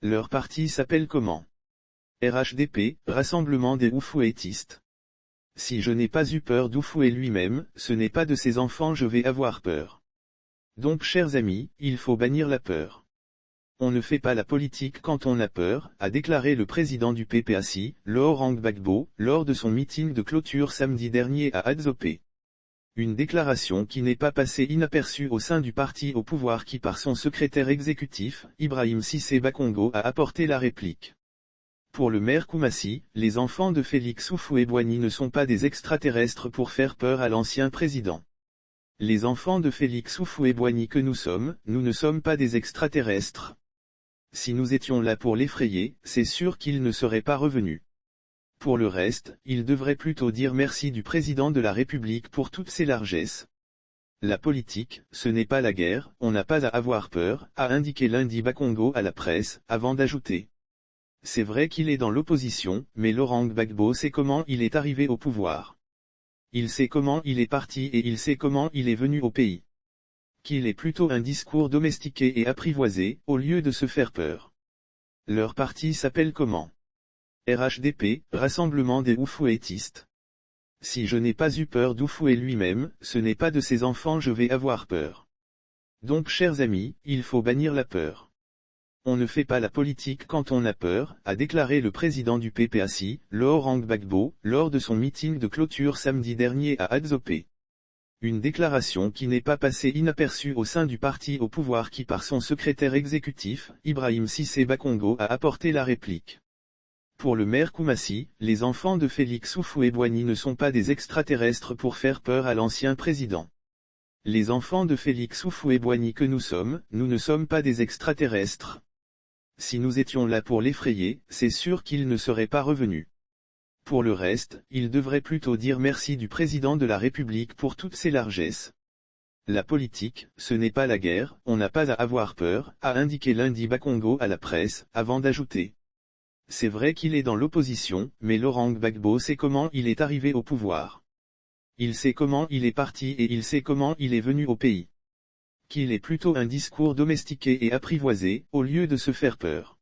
Leur parti s'appelle comment? RHDP, Rassemblement des Oufouettistes. Si je n'ai pas eu peur d'Oufouet lui-même, ce n'est pas de ses enfants je vais avoir peur. Donc chers amis, il faut bannir la peur. On ne fait pas la politique quand on a peur, a déclaré le président du PPACI, Laurent Gbagbo, lors de son meeting de clôture samedi dernier à Adzopé. Une déclaration qui n'est pas passée inaperçue au sein du parti au pouvoir qui par son secrétaire exécutif, Ibrahim Cissé Bakongo a apporté la réplique. Pour le maire Koumassi, les enfants de Félix Houphouët-Boigny ne sont pas des extraterrestres pour faire peur à l'ancien président. Les enfants de Félix Houphouët-Boigny que nous ne sommes pas des extraterrestres. Si nous étions là pour l'effrayer, c'est sûr qu'il ne serait pas revenu. Pour le reste, il devrait plutôt dire merci du président de la République pour toutes ses largesses. La politique, ce n'est pas la guerre, on n'a pas à avoir peur, a indiqué lundi Bakongo à la presse, avant d'ajouter. C'est vrai qu'il est dans l'opposition, mais Laurent Gbagbo sait comment il est arrivé au pouvoir. Il sait comment il est parti et il sait comment il est venu au pays. Qu'il est plutôt un discours domestiqué et apprivoisé, au lieu de se faire peur. Leur parti s'appelle comment? RHDP, Rassemblement des Oufouettistes. Si je n'ai pas eu peur d'Oufouet lui-même, ce n'est pas de ses enfants je vais avoir peur. Donc chers amis, il faut bannir la peur. On ne fait pas la politique quand on a peur, a déclaré le président du PPACI, Laurent Gbagbo, lors de son meeting de clôture samedi dernier à Adzopé. Une déclaration qui n'est pas passée inaperçue au sein du parti au pouvoir qui par son secrétaire exécutif, Ibrahim Cissé Bakongo a apporté la réplique. Pour le maire Koumassi, les enfants de Félix Houphouët-Boigny ne sont pas des extraterrestres pour faire peur à l'ancien président. Les enfants de Félix Houphouët-Boigny que nous ne sommes pas des extraterrestres. Si nous étions là pour l'effrayer, c'est sûr qu'il ne serait pas revenu. Pour le reste, il devrait plutôt dire merci du président de la République pour toutes ses largesses. La politique, ce n'est pas la guerre, on n'a pas à avoir peur, a indiqué lundi Bakongo à la presse, avant d'ajouter. C'est vrai qu'il est dans l'opposition, mais Laurent Gbagbo sait comment il est arrivé au pouvoir. Il sait comment il est parti et il sait comment il est venu au pays. Qu'il est plutôt un discours domestiqué et apprivoisé, au lieu de se faire peur.